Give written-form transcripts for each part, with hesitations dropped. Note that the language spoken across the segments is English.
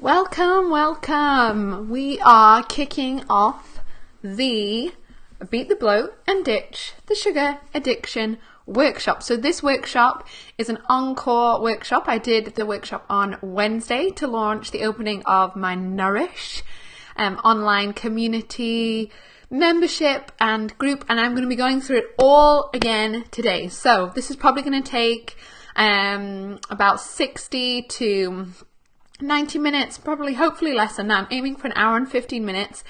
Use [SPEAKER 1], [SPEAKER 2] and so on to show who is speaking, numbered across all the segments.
[SPEAKER 1] Welcome, welcome. We are kicking off the Beat the Bloat and Ditch the Sugar Addiction workshop. So this workshop is an encore workshop. I did the workshop on Wednesday to launch the opening of my Nourish online community membership and group, and I'm going to be going through it all again today. So this is probably going to take about 60 to 90 minutes, probably, hopefully less than that. I'm aiming for an hour and 15 minutes.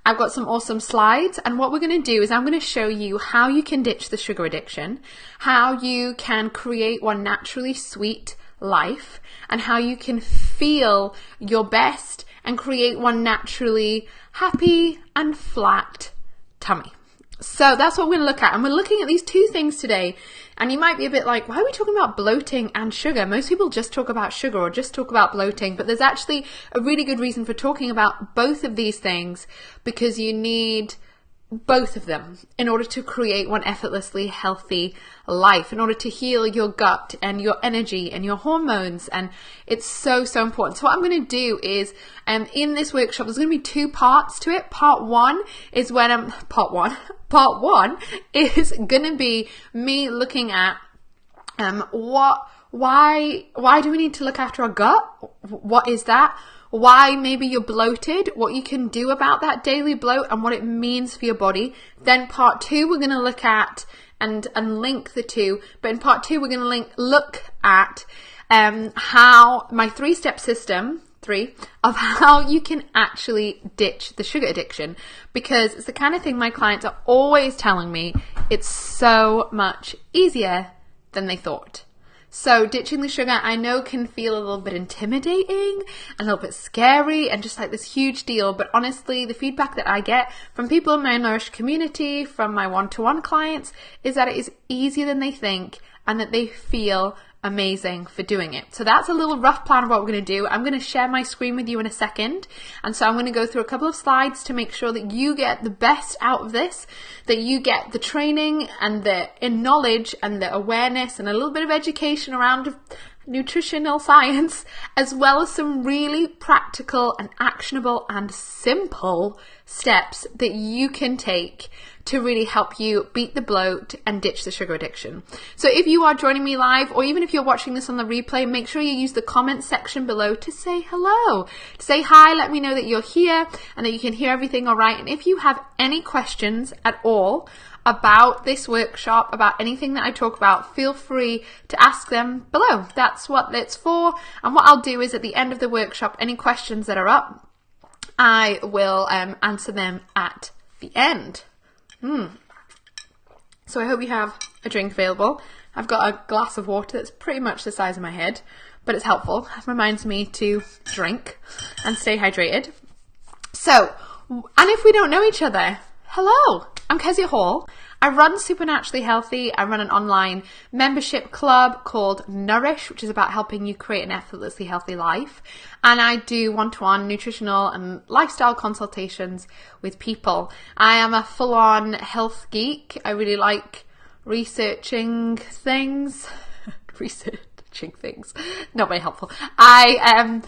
[SPEAKER 1] I've got some awesome slides, and what we're going to do is I'm going to show you how you can ditch the sugar addiction, how you can create one naturally sweet life, and how you can feel your best and create one naturally happy and flat tummy. So that's what we're going to look at, and we're looking at these two things today. And you might be a bit like, why are we talking about bloating and sugar? Most people just talk about sugar or just talk about bloating, but there's actually a really good reason for talking about both of these things, because you need both of them in order to create one effortlessly healthy life, in order to heal your gut and your energy and your hormones. And it's so important. So what I'm going to do is in this workshop, there's going to be two parts to it. Part one is going to be me looking at why do we need to look after our gut? What is that? Why maybe you're bloated, what you can do about that daily bloat and what it means for your body. Then part two, we're going to look at and link the two. But in part two, we're going to look at how my three-step system, of how you can actually ditch the sugar addiction, because it's the kind of thing my clients are always telling me it's so much easier than they thought. So ditching the sugar, I know, can feel a little bit intimidating, a little bit scary, and just like this huge deal. But honestly, the feedback that I get from people in my Nourish community, from my one-to-one clients, is that it is easier than they think and that they feel amazing for doing it. So that's a little rough plan of what we're going to do. I'm going to share my screen with you in a second. And so I'm going to go through a couple of slides to make sure that you get the best out of this, that you get the training and the knowledge and the awareness and a little bit of education around nutritional science, as well as some really practical and actionable and simple steps that you can take to really help you beat the bloat and ditch the sugar addiction. So if you are joining me live, or even if you're watching this on the replay, make sure you use the comments section below to say hello, to say hi, let me know that you're here and that you can hear everything all right. And if you have any questions at all about this workshop, about anything that I talk about, feel free to ask them below. That's what it's for. And what I'll do is at the end of the workshop, any questions that are up, I will answer them at the end. So I hope you have a drink available. I've got a glass of water that's pretty much the size of my head, but it's helpful. It reminds me to drink and stay hydrated. So, and if we don't know each other, hello, I'm Kezia Hall. I run Supernaturally Healthy. I run an online membership club called Nourish, which is about helping you create an effortlessly healthy life. And I do one-to-one nutritional and lifestyle consultations with people. I am a full-on health geek. I really like researching things. Not very helpful. I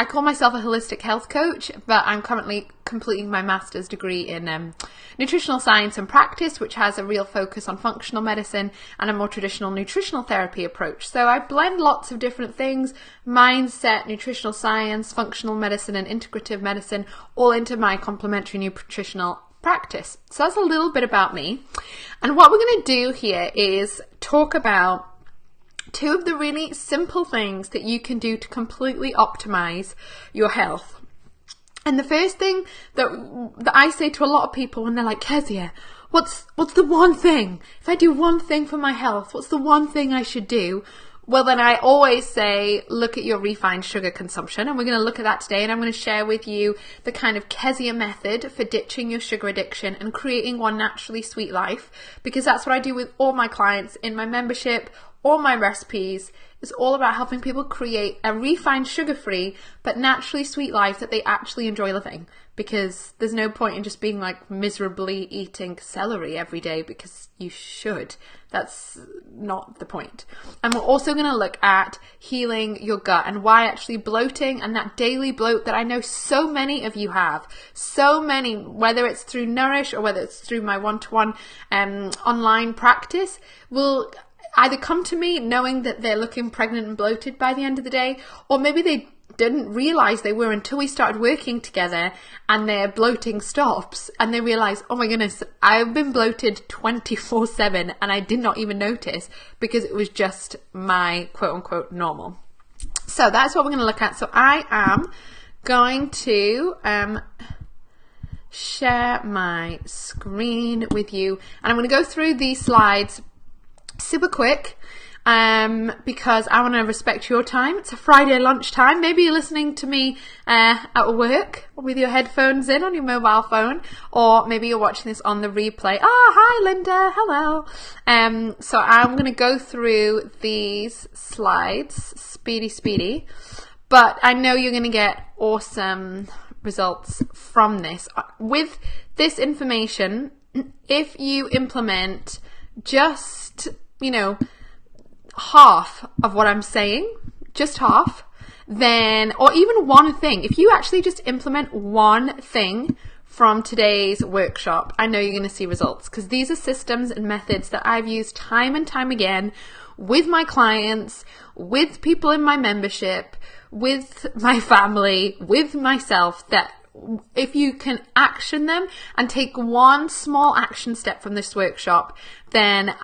[SPEAKER 1] call myself a holistic health coach, but I'm currently completing my master's degree in nutritional science and practice, which has a real focus on functional medicine and a more traditional nutritional therapy approach. So I blend lots of different things: mindset, nutritional science, functional medicine, and integrative medicine, all into my complementary nutritional practice. So that's a little bit about me. And what we're going to do here is talk about two of the really simple things that you can do to completely optimize your health. And the first thing that I say to a lot of people when they're like, Kezia, what's the one thing? If I do one thing for my health, what's the one thing I should do? Well, then I always say, look at your refined sugar consumption. And we're going to look at that today. And I'm going to share with you the kind of Kezia method for ditching your sugar addiction and creating one naturally sweet life. Because that's what I do with all my clients in my membership. All my recipes is all about helping people create a refined, sugar-free, but naturally sweet life that they actually enjoy living. Because there's no point in just being like miserably eating celery every day because you should. That's not the point. And we're also going to look at healing your gut and why actually bloating and that daily bloat that I know so many of you have, so many, whether it's through Nourish or whether it's through my one-to-one online practice, will either come to me knowing that they're looking pregnant and bloated by the end of the day, or maybe they didn't realize they were until we started working together and their bloating stops and they realize, oh my goodness, I've been bloated 24/7 and I did not even notice because it was just my quote unquote normal. So that's what we're going to look at. So I am going to share my screen with you and I'm going to go through these slides super quick. Because I want to respect your time. It's a Friday lunchtime. Maybe you're listening to me at work with your headphones in on your mobile phone, or maybe you're watching this on the replay. Oh, hi Linda, hello. So I'm going to go through these slides, speedy, but I know you're going to get awesome results from this. With this information, if you implement just, half of what I'm saying, just half, then, or even one thing, if you actually just implement one thing from today's workshop, I know you're going to see results, because these are systems and methods that I've used time and time again with my clients, with people in my membership, with my family, with myself, that if you can action them and take one small action step from this workshop, then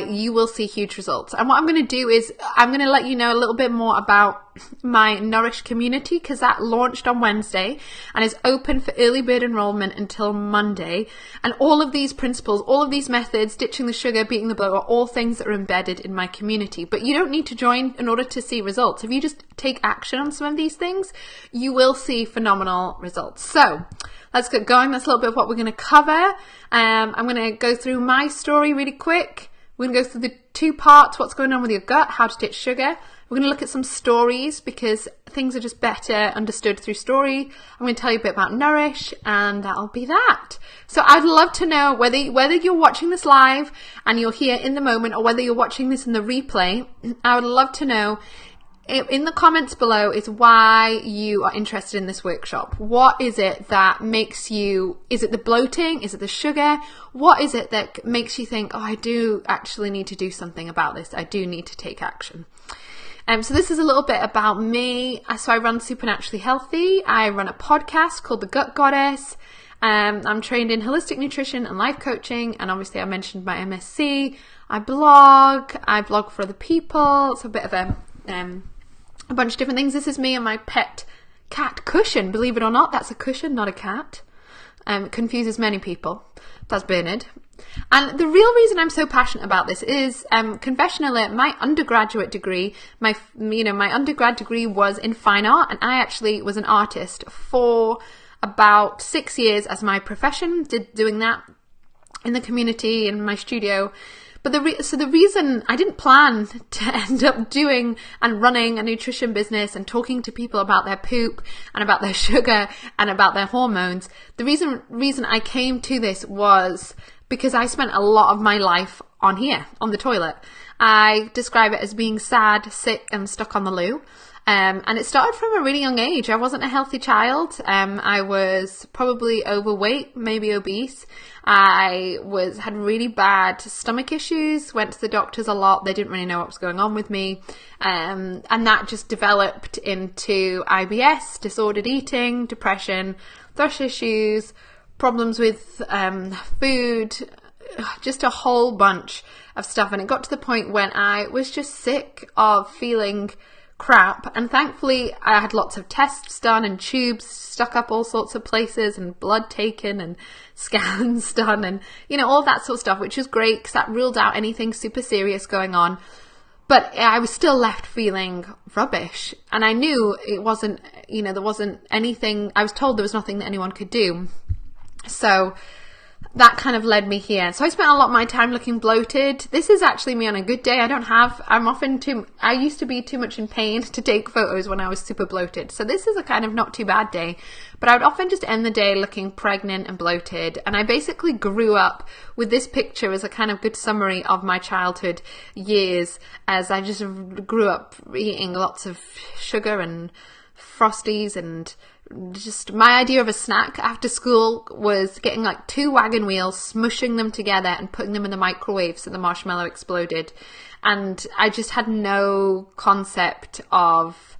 [SPEAKER 1] you will see huge results. And what I'm going to do is I'm going to let you know a little bit more about my Nourish community, because that launched on Wednesday and is open for early bird enrollment until Monday. And all of these principles, all of these methods, ditching the sugar, beating the bloat, are all things that are embedded in my community. But you don't need to join in order to see results. If you just take action on some of these things, you will see phenomenal results. So let's get going. That's a little bit of what we're going to cover. I'm going to go through my story really quick. We're going to go through the two parts: what's going on with your gut, how to ditch sugar. We're going to look at some stories, because things are just better understood through story. I'm going to tell you a bit about Nourish, and that'll be that. So I'd love to know whether you're watching this live and you're here in the moment, or whether you're watching this in the replay. I would love to know in the comments below is why you are interested in this workshop. What is it that makes you, is it the bloating? Is it the sugar? What is it that makes you think, oh, I do actually need to do something about this. I do need to take action. So this is a little bit about me. So I run Supernaturally Healthy. I run a podcast called The Gut Goddess. I'm trained in holistic nutrition and life coaching. And obviously I mentioned my MSc. I blog for other people. It's a bit of a bunch of different things. This is me and my pet cat Cushion. Believe it or not, that's a cushion, not a cat. It confuses many people. That's Bernard. And the real reason I'm so passionate about this is, confession alert, my undergraduate degree, my undergrad degree was in fine art, and I actually was an artist for about 6 years as my profession, doing that in the community, in my studio. But the reason I didn't plan to end up doing and running a nutrition business and talking to people about their poop and about their sugar and about their hormones, the reason I came to this was because I spent a lot of my life on here, on the toilet. I describe it as being sad, sick, and stuck on the loo. And it started from a really young age. I wasn't a healthy child. I was probably overweight, maybe obese. I had really bad stomach issues, went to the doctors a lot. They didn't really know what was going on with me. And that just developed into IBS, disordered eating, depression, thrush issues, problems with food, just a whole bunch of stuff. And it got to the point when I was just sick of feeling crap, and thankfully I had lots of tests done and tubes stuck up all sorts of places and blood taken and scans done and all that sort of stuff, which was great because that ruled out anything super serious going on. But I was still left feeling rubbish, and I knew it wasn't, there wasn't anything. I was told there was nothing that anyone could do. So that kind of led me here. So I spent a lot of my time looking bloated. This is actually me on a good day. I used to be too much in pain to take photos when I was super bloated. So this is a kind of not too bad day, but I would often just end the day looking pregnant and bloated. And I basically grew up with this picture as a kind of good summary of my childhood years, as I just grew up eating lots of sugar and Frosties, and just my idea of a snack after school was getting like 2 wagon wheels, smushing them together and putting them in the microwave so the marshmallow exploded. And I just had no concept of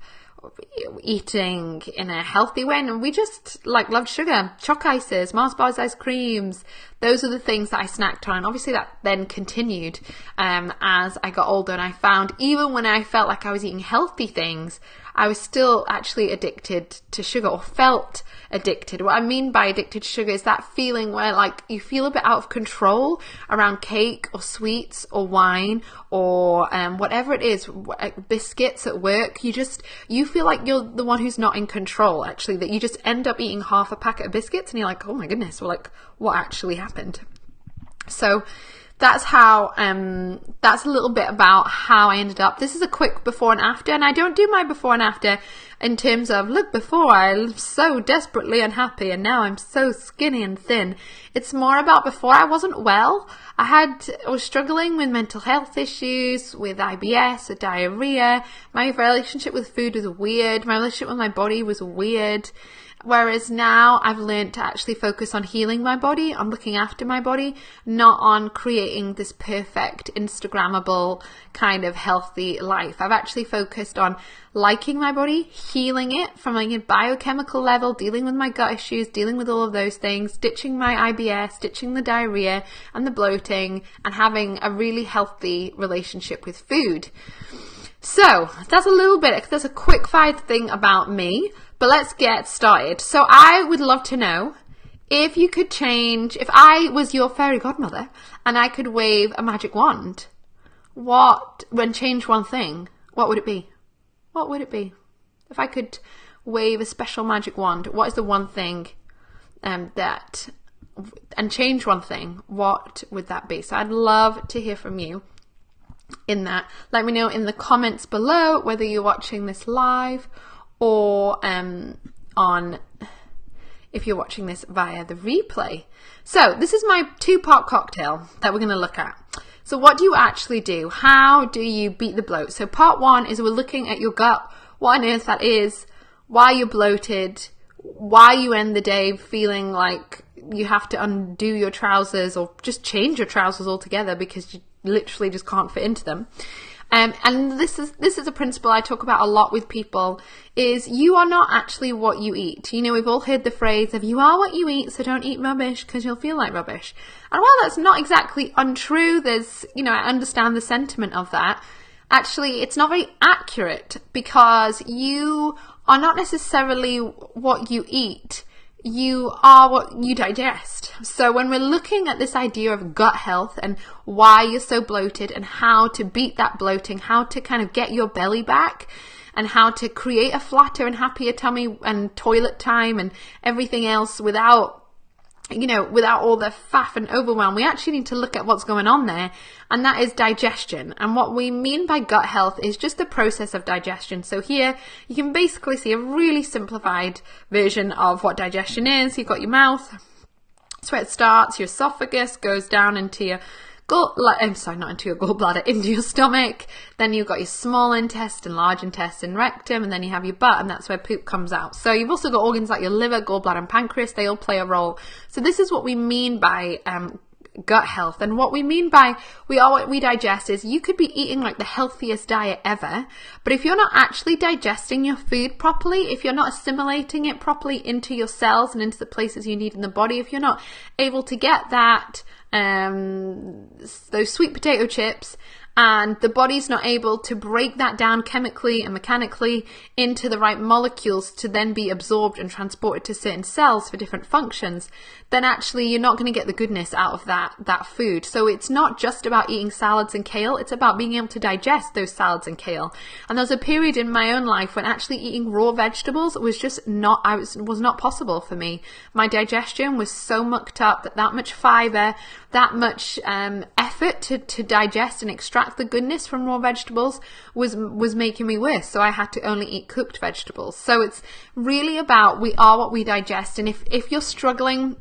[SPEAKER 1] eating in a healthy way, and we just like loved sugar, chalk ices, Mars bars, ice creams. Those are the things that I snacked on. And obviously that then continued as I got older, and I found even when I felt like I was eating healthy things, I was still actually addicted to sugar, or felt addicted. What I mean by addicted to sugar is that feeling where like you feel a bit out of control around cake or sweets or wine or whatever it is, biscuits at work. You feel like you're the one who's not in control, actually, that you just end up eating half a packet of biscuits and you're like, oh my goodness, well, like what actually happened? So that's how, that's a little bit about how I ended up. This is a quick before and after, and I don't do my before and after in terms of, look, before I was so desperately unhappy and now I'm so skinny and thin. It's more about before I wasn't well. I was struggling with mental health issues, with IBS, with diarrhea. My relationship with food was weird. My relationship with my body was weird. Whereas now I've learned to actually focus on healing my body, on looking after my body, not on creating this perfect Instagrammable kind of healthy life. I've actually focused on liking my body, healing it from like a biochemical level, dealing with my gut issues, dealing with all of those things, ditching my IBS, ditching the diarrhea and the bloating, and having a really healthy relationship with food. So that's a little bit, that's a quick fire thing about me. But let's get started. So I would love to know if you could change, if I was your fairy godmother and I could wave a magic wand, change one thing, what would it be? What would it be? If I could wave a special magic wand, what is the one thing and change one thing, what would that be? So I'd love to hear from you in that. Let me know in the comments below whether you're watching this live or if you're watching this via the replay. So this is my 2-part cocktail that we're going to look at. So what do you actually do? How do you beat the bloat? So part 1 is we're looking at your gut, what on earth that is, why you're bloated, why you end the day feeling like you have to undo your trousers or just change your trousers altogether because you literally just can't fit into them. And this is a principle I talk about a lot with people, is you are not actually what you eat. You know, we've all heard the phrase of you are what you eat, so don't eat rubbish because you'll feel like rubbish. And while that's not exactly untrue, I understand the sentiment of that. Actually, it's not very accurate, because you are not necessarily what you eat. You are what you digest. So when we're looking at this idea of gut health and why you're so bloated and how to beat that bloating, how to kind of get your belly back and how to create a flatter and happier tummy and toilet time and everything else without all the faff and overwhelm, we actually need to look at what's going on there, and that is digestion. And what we mean by gut health is just the process of digestion. So here you can basically see a really simplified version of what digestion is. You've got your mouth, that's where it starts, your esophagus goes down into your into your stomach. Then you've got your small intestine, large intestine, rectum, and then you have your butt, and that's where poop comes out. So you've also got organs like your liver, gallbladder, and pancreas. They all play a role. So this is what we mean by gut health. And what we mean by we are what we digest is you could be eating like the healthiest diet ever, but if you're not actually digesting your food properly, if you're not assimilating it properly into your cells and into the places you need in the body, if you're not able to get that those sweet potato chips and the body's not able to break that down chemically and mechanically into the right molecules to then be absorbed and transported to certain cells for different functions, then actually you're not going to get the goodness out of that food. So it's not just about eating salads and kale, it's about being able to digest those salads and kale. And there was a period in my own life when actually eating raw vegetables was just not, was not possible for me. My digestion was so mucked up that much fiber, that much effort to digest and extract the goodness from raw vegetables was making me worse. So I had to only eat cooked vegetables. So it's really about we are what we digest. And if you're struggling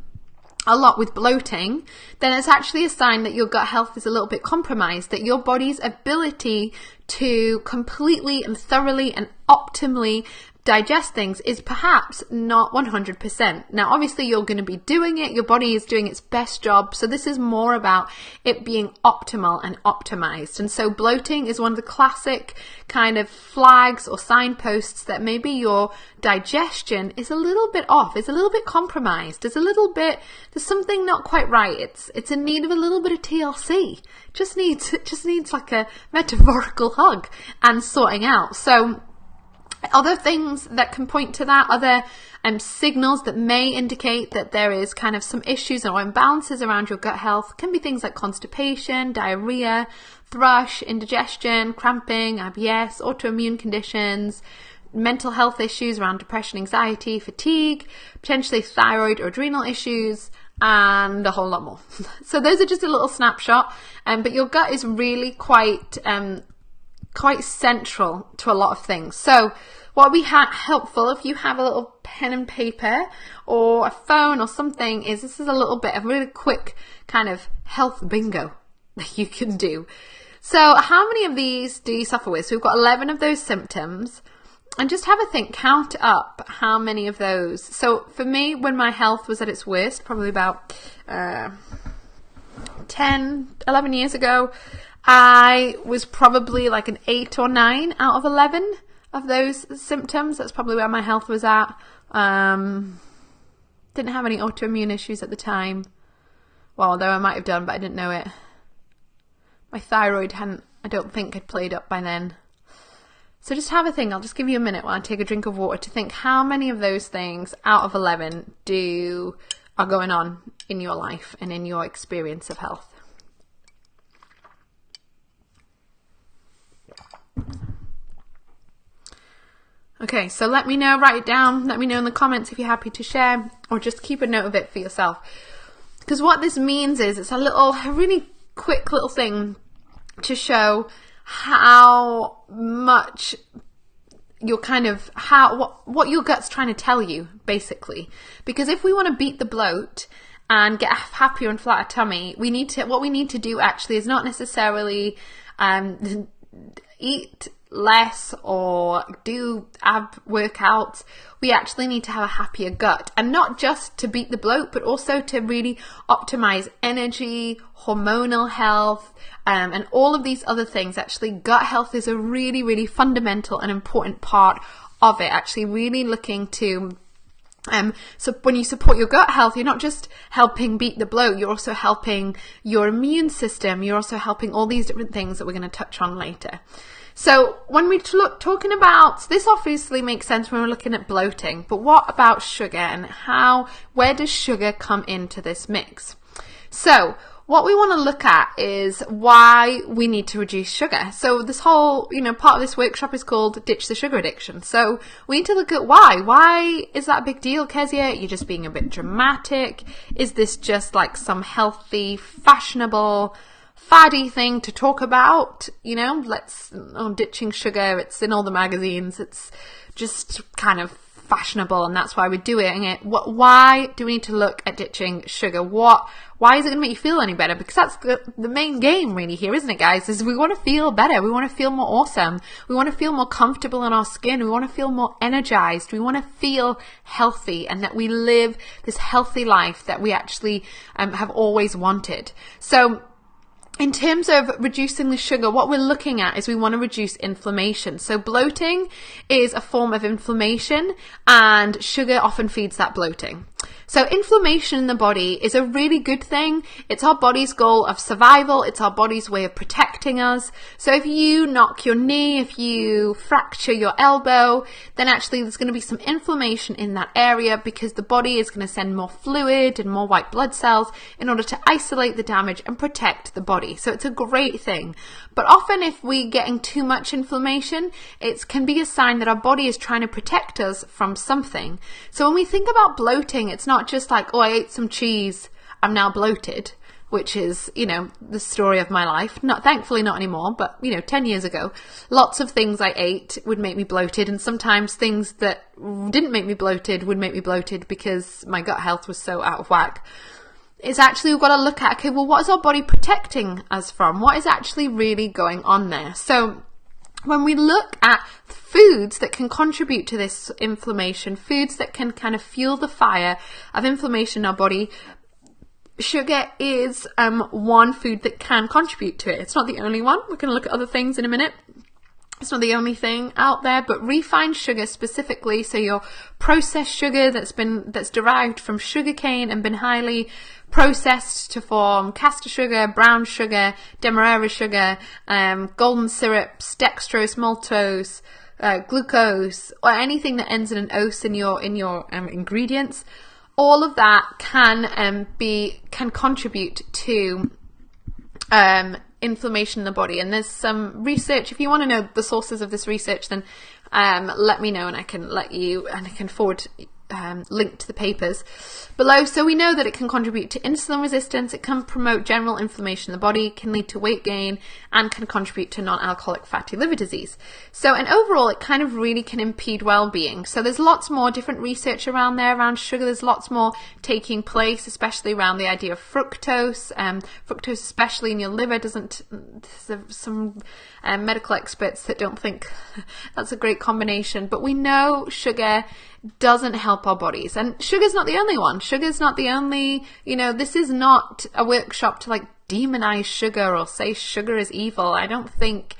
[SPEAKER 1] a lot with bloating, then it's actually a sign that your gut health is a little bit compromised, that your body's ability to completely and thoroughly and optimally digest things is perhaps not 100%. Now, obviously you're going to be doing it. Your body is doing its best job. So this is more about it being optimal and optimized. And so bloating is one of the classic kind of flags or signposts that maybe your digestion is a little bit off, is a little bit compromised, there's something not quite right. It's in need of a little bit of TLC. Just needs like a metaphorical hug and sorting out. So other things that can point to that, other signals that may indicate that there is kind of some issues or imbalances around your gut health can be things like constipation, diarrhea, thrush, indigestion, cramping, IBS, autoimmune conditions, mental health issues around depression, anxiety, fatigue, potentially thyroid or adrenal issues, and a whole lot more. So those are just a little snapshot, but your gut is really quite central to a lot of things. So what would be helpful if you have a little pen and paper or a phone or something is this is a little bit of really quick kind of health bingo that you can do. So how many of these do you suffer with? So we've got 11 of those symptoms, and just have a think, count up how many of those. So for me, when my health was at its worst, probably about 11 years ago, I was probably like an 8 or 9 out of 11 of those symptoms. That's probably where my health was at. Didn't have any autoimmune issues at the time. Well, although I might have done, but I didn't know it. My thyroid I don't think had played up by then. So just have a think. I'll just give you a minute while I take a drink of water to think how many of those things out of 11 are going on in your life and in your experience of health. Okay, so let me know, write it down, let me know in the comments if you're happy to share, or just keep a note of it for yourself. Because what this means is it's a really quick little thing to show how much you're what your gut's trying to tell you, basically. Because if we want to beat the bloat and get a happier and flatter tummy, what we need to do actually is not necessarily eat less or do ab workouts. We actually need to have a happier gut, and not just to beat the bloat, but also to really optimize energy, hormonal health, and all of these other things. Actually, gut health is a really, really fundamental and important part of it. Actually, really looking to so when you support your gut health, you're not just helping beat the bloat, you're also helping your immune system, you're also helping all these different things that we're going to touch on later. So when we talking about, this obviously makes sense when we're looking at bloating, but what about sugar, and where does sugar come into this mix? So what we want to look at is why we need to reduce sugar. So this whole, part of this workshop is called Ditch the Sugar Addiction. So we need to look at why. Why is that a big deal, Kezia? You're just being a bit dramatic. Is this just like some healthy, fashionable, faddy thing to talk about? Ditching sugar, it's in all the magazines, it's just kind of fashionable, and that's why we're doing it. Why do we need to look at ditching sugar? Why is it going to make you feel any better? Because that's the main game really here, isn't it, guys? Is we want to feel better, we want to feel more awesome, we want to feel more comfortable in our skin, we want to feel more energized, we want to feel healthy, and that we live this healthy life that we actually have always wanted. So in terms of reducing the sugar, what we're looking at is we want to reduce inflammation. So bloating is a form of inflammation, and sugar often feeds that bloating. So inflammation in the body is a really good thing. It's our body's goal of survival. It's our body's way of protecting us. So if you knock your knee, if you fracture your elbow, then actually there's going to be some inflammation in that area because the body is going to send more fluid and more white blood cells in order to isolate the damage and protect the body. So it's a great thing. But often if we're getting too much inflammation, it can be a sign that our body is trying to protect us from something. So when we think about bloating, it's not just like, oh, I ate some cheese, I'm now bloated, which is, the story of my life. Thankfully not anymore, but 10 years ago, lots of things I ate would make me bloated, and sometimes things that didn't make me bloated would make me bloated because my gut health was so out of whack. It's actually, we've got to look at, okay, well, what is our body protecting us from? What is actually really going on there? So when we look at foods that can contribute to this inflammation, foods that can kind of fuel the fire of inflammation in our body, sugar is one food that can contribute to it. It's not the only one. We're going to look at other things in a minute. It's not the only thing out there, but refined sugar specifically, so your processed sugar that's derived from sugarcane and been highly processed to form castor sugar, brown sugar, demerara sugar, golden syrups, dextrose, maltose, glucose, or anything that ends in an ose in your ingredients. All of that can contribute to inflammation in the body. And there's some research. If you want to know the sources of this research, then let me know, and I can forward link to the papers below. So we know that it can contribute to insulin resistance, it can promote general inflammation in the body, can lead to weight gain, and can contribute to non-alcoholic fatty liver disease. So, and overall, it kind of really can impede well-being. So there's lots more different research around sugar. There's lots more taking place, especially around the idea of fructose. Fructose, especially in your liver, there's some medical experts that don't think that's a great combination, but we know sugar doesn't help our bodies. And sugar's not the only one. Sugar's not the only, this is not a workshop to demonize sugar or say sugar is evil. I don't think,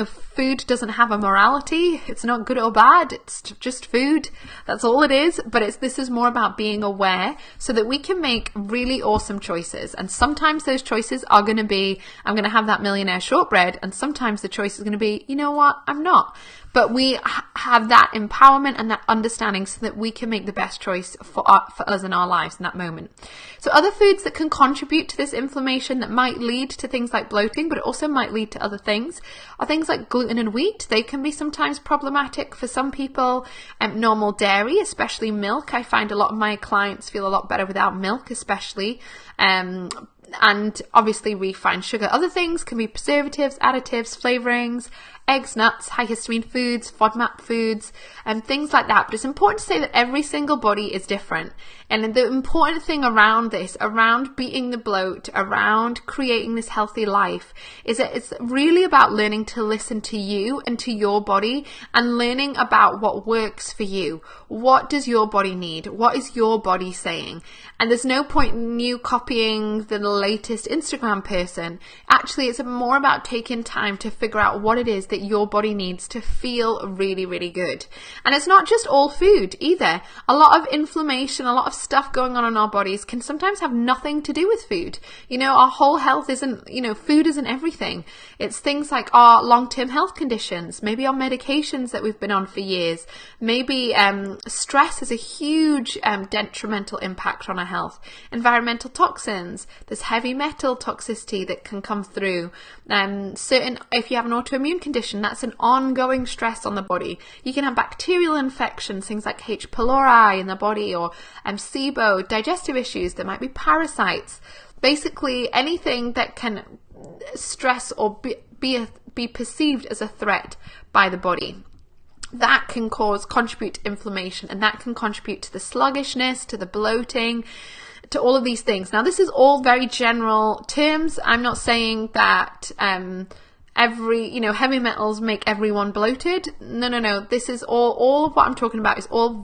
[SPEAKER 1] food doesn't have a morality. It's not good or bad. It's just food. That's all it is. But this is more about being aware so that we can make really awesome choices. And sometimes those choices are going to be, I'm going to have that millionaire shortbread. And sometimes the choice is going to be, you know what, I'm not. But we have that empowerment and that understanding so that we can make the best choice for us in our lives in that moment. So other foods that can contribute to this inflammation that might lead to things like bloating, but it also might lead to other things, are things like gluten and wheat. They can be sometimes problematic for some people. Normal dairy, especially milk. I find a lot of my clients feel a lot better without milk, especially. And obviously refined sugar. Other things can be preservatives, additives, flavorings, eggs, nuts, high histamine foods, FODMAP foods, and things like that. But it's important to say that every single body is different. And the important thing around this, around beating the bloat, around creating this healthy life, is that it's really about learning to listen to you and to your body and learning about what works for you. What does your body need? What is your body saying? And there's no point in you copying the latest Instagram person. Actually, it's more about taking time to figure out what it is that your body needs to feel really, really good. And it's not just all food either. A lot of inflammation, a lot of stuff going on in our bodies can sometimes have nothing to do with food. Our whole health isn't, food isn't everything. It's things like our long-term health conditions, maybe our medications that we've been on for years, maybe stress has a huge detrimental impact on our health, environmental toxins, there's heavy metal toxicity that can come through, if you have an autoimmune condition, that's an ongoing stress on the body. You can have bacterial infections, things like H. pylori in the body, or SIBO, digestive issues, there might be parasites, basically anything that can stress or be perceived as a threat by the body. That can contribute to inflammation, and that can contribute to the sluggishness, to the bloating, to all of these things. Now, this is all very general terms. I'm not saying that heavy metals make everyone bloated. No. This is all of what I'm talking about is all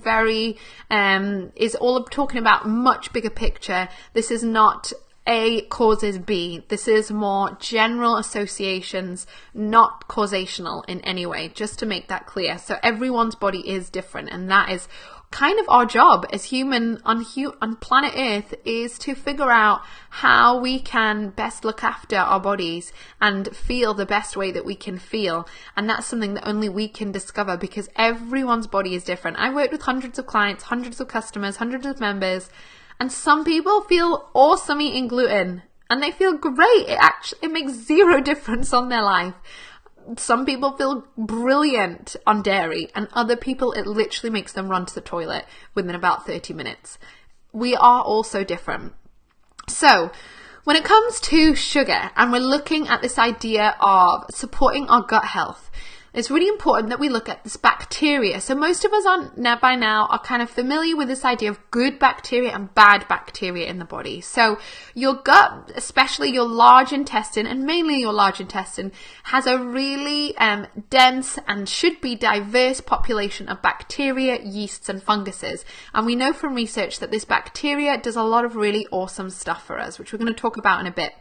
[SPEAKER 1] talking about much bigger picture. This is not A causes B. This is more general associations, not causational in any way, just to make that clear. So everyone's body is different, and that is kind of our job as human on planet Earth is to figure out how we can best look after our bodies and feel the best way that we can feel. And that's something that only we can discover, because everyone's body is different. I've worked with hundreds of clients, hundreds of customers, hundreds of members, and some people feel awesome eating gluten and they feel great. It makes zero difference on their life. Some people feel brilliant on dairy, and other people, it literally makes them run to the toilet within about 30 minutes. We are all so different. So when it comes to sugar, and we're looking at this idea of supporting our gut health, it's really important that we look at this bacteria. So most of us by now are kind of familiar with this idea of good bacteria and bad bacteria in the body. So your gut, especially your large intestine, and mainly your large intestine, has a really dense and should be diverse population of bacteria, yeasts and funguses. And we know from research that this bacteria does a lot of really awesome stuff for us, which we're going to talk about in a bit.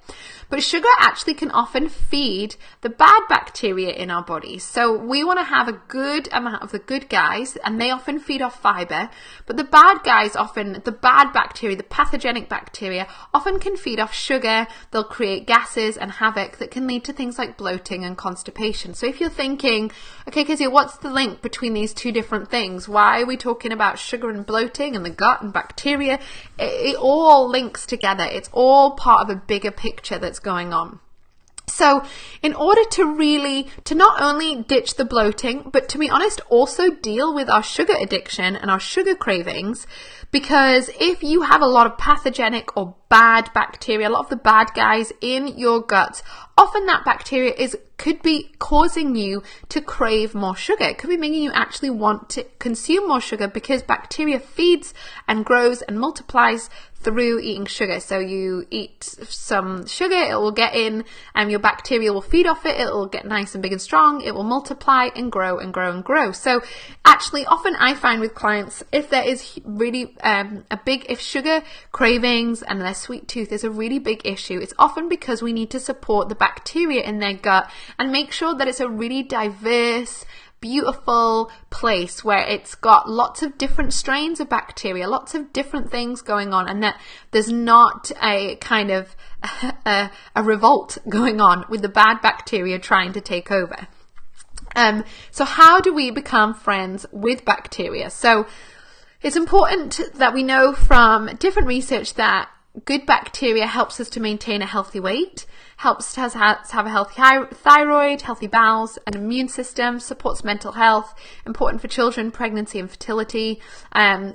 [SPEAKER 1] But sugar actually can often feed the bad bacteria in our bodies. So we want to have a good amount of the good guys, and they often feed off fiber. But the bad guys often, the bad bacteria, the pathogenic bacteria, often can feed off sugar. They'll create gases and havoc that can lead to things like bloating and constipation. So if you're thinking, okay, Kezia, what's the link between these two different things? Why are we talking about sugar and bloating and the gut and bacteria? It all links together. It's all part of a bigger picture that's going on. So in order to not only ditch the bloating, but to be honest, also deal with our sugar addiction and our sugar cravings, because if you have a lot of pathogenic or bad bacteria, a lot of the bad guys in your guts, often that bacteria could be causing you to crave more sugar. It could be making you actually want to consume more sugar, because bacteria feeds and grows and multiplies through eating sugar. So you eat some sugar, it will get in, and your bacteria will feed off it. It will get nice and big and strong. It will multiply and grow and grow and grow. So actually, often I find with clients, if there is really if sugar cravings and their sweet tooth is a really big issue, it's often because we need to support the bacteria in their gut and make sure that it's a really diverse, beautiful place where it's got lots of different strains of bacteria, lots of different things going on, and that there's not a kind of a revolt going on with the bad bacteria trying to take over. So how do we become friends with bacteria? So it's important that we know from different research that good bacteria helps us to maintain a healthy weight, helps us have a healthy thyroid, healthy bowels, an immune system, supports mental health, important for children, pregnancy and fertility,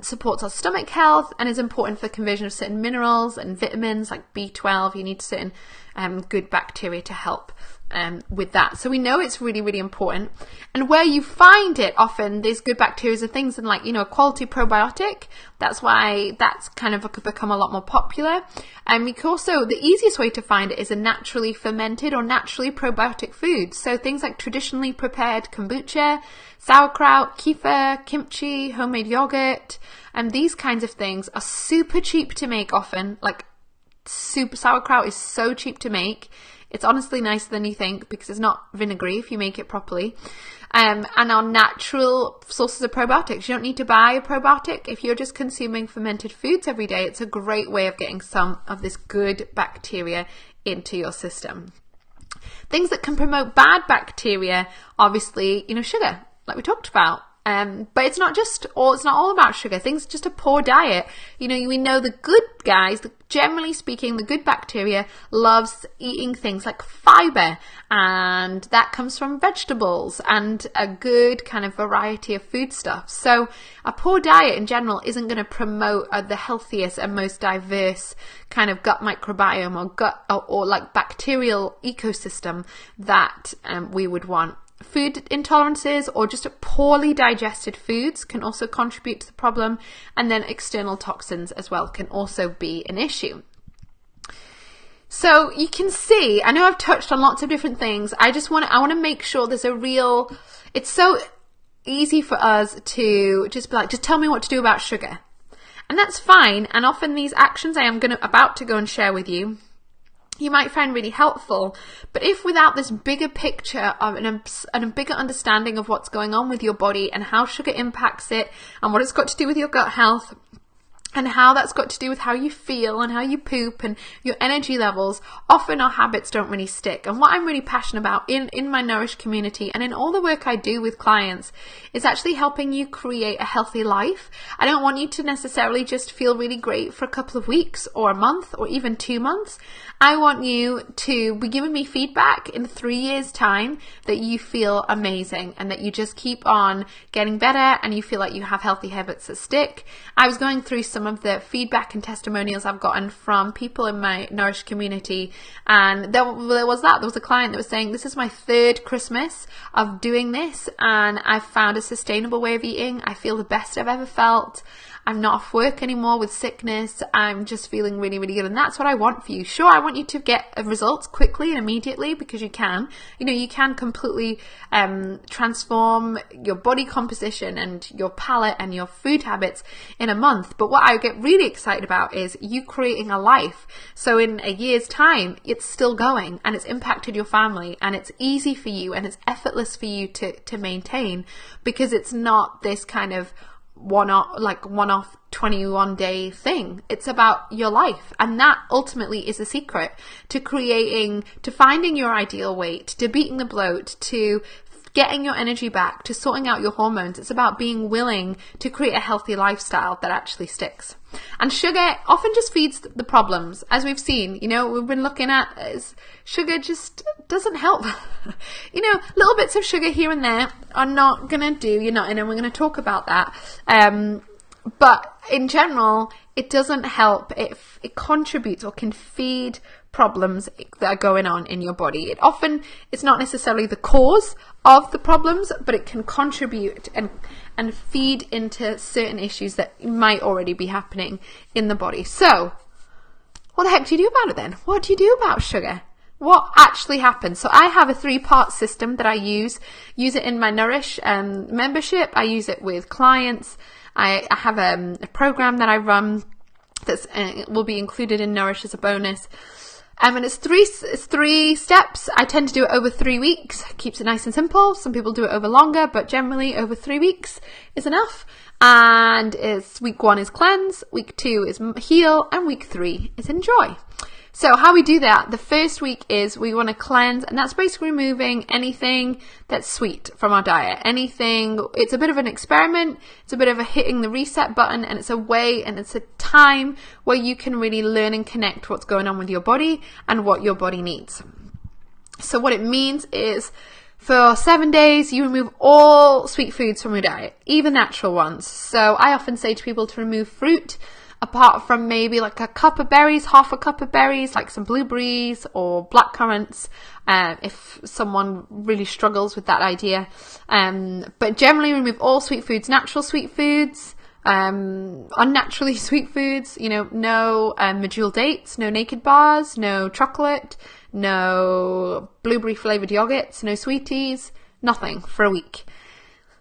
[SPEAKER 1] supports our stomach health, and is important for conversion of certain minerals and vitamins like B12. You need certain good bacteria to help with that. So we know it's really, really important. And where you find it often, these good bacteria are things in like, a quality probiotic. That's why that's kind of become a lot more popular. And we can also, the easiest way to find it is a naturally fermented or naturally probiotic food. So things like traditionally prepared kombucha, sauerkraut, kefir, kimchi, homemade yogurt, and these kinds of things are super cheap to make often. Like sauerkraut is so cheap to make. It's honestly nicer than you think, because it's not vinegary if you make it properly. And our natural sources of probiotics. You don't need to buy a probiotic. If you're just consuming fermented foods every day, it's a great way of getting some of this good bacteria into your system. Things that can promote bad bacteria, obviously, sugar, like we talked about. But it's not all about sugar. Things, just a poor diet. We know the good guys, generally speaking, the good bacteria loves eating things like fiber, and that comes from vegetables and a good kind of variety of foodstuffs. So a poor diet in general isn't going to promote the healthiest and most diverse kind of gut microbiome or gut or like bacterial ecosystem that we would want. Food intolerances or just poorly digested foods can also contribute to the problem, and then external toxins as well can also be an issue. So you can see, I know I've touched on lots of different things. I want to make sure there's it's so easy for us to just be like, just tell me what to do about sugar. And that's fine. And often these actions I am about to go and share with you you might find really helpful. But if without this bigger picture of and a bigger understanding of what's going on with your body and how sugar impacts it and what it's got to do with your gut health, and how that's got to do with how you feel and how you poop and your energy levels, often our habits don't really stick. And what I'm really passionate about in my Nourish community and in all the work I do with clients is actually helping you create a healthy life. I don't want you to necessarily just feel really great for a couple of weeks or a month or even 2 months. I want you to be giving me feedback in 3 years' time that you feel amazing and that you just keep on getting better and you feel like you have healthy habits that stick. I was going through some of the feedback and testimonials I've gotten from people in my Nourish community, and there was a client that was saying, this is my 3rd Christmas of doing this and I've found a sustainable way of eating. I feel the best I've ever felt. I'm not off work anymore with sickness. I'm just feeling really, really good. And that's what I want for you. Sure, I want you to get results quickly and immediately, because you can. You can completely transform your body composition and your palate and your food habits in a month. But what I get really excited about is you creating a life. So in a year's time, it's still going and it's impacted your family and it's easy for you and it's effortless for you to maintain, because it's not this kind of one-off 21-day thing. It's about your life, and that ultimately is the secret to finding your ideal weight, to beating the bloat, to getting your energy back, to sorting out your hormones. It's about being willing to create a healthy lifestyle that actually sticks. And sugar often just feeds the problems, as we've seen. We've been looking at sugar just doesn't help. Little bits of sugar here and there are not gonna do. And we're gonna talk about that. But in general, it doesn't help. It contributes or can feed problems that are going on in your body. It's not necessarily the cause of the problems, but it can contribute and feed into certain issues that might already be happening in the body. So what the heck do you do about it then? What do you do about sugar? What actually happens? So I have a 3-part system that I use it in my Nourish membership. I use it with clients. I have a program that I run that's will be included in Nourish as a bonus. And it's three steps. I tend to do it over 3 weeks. Keeps it nice and simple. Some people do it over longer, but generally over 3 weeks is enough. And week 1 is cleanse, week 2 is heal, and week 3 is enjoy. So how we do that, the first week is we want to cleanse, and that's basically removing anything that's sweet from our diet. It's a bit of an experiment, it's a bit of a hitting the reset button, and it's a way and it's a time where you can really learn and connect what's going on with your body and what your body needs. So what it means is, for 7 days, you remove all sweet foods from your diet, even natural ones. So I often say to people to remove fruit, apart from maybe like a cup of berries, half a cup of berries, like some blueberries or blackcurrants, if someone really struggles with that idea. But generally remove all sweet foods, natural sweet foods, unnaturally sweet foods, no medjool dates, no naked bars, no chocolate, no blueberry flavored yogurts, no sweeties, nothing for a week.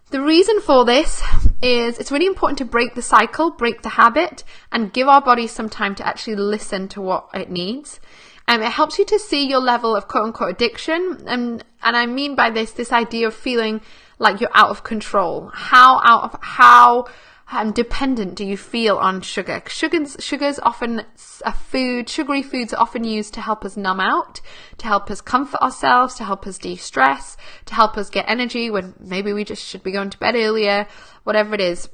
[SPEAKER 1] The reason for this is it's really important to break the cycle, break the habit, and give our bodies some time to actually listen to what it needs. It helps you to see your level of quote-unquote addiction. And I mean by this idea of feeling like you're out of control. How dependent do you feel on sugar? Sugar's often a food. Sugary foods are often used to help us numb out, to help us comfort ourselves, to help us de-stress, to help us get energy when maybe we just should be going to bed earlier, whatever it is.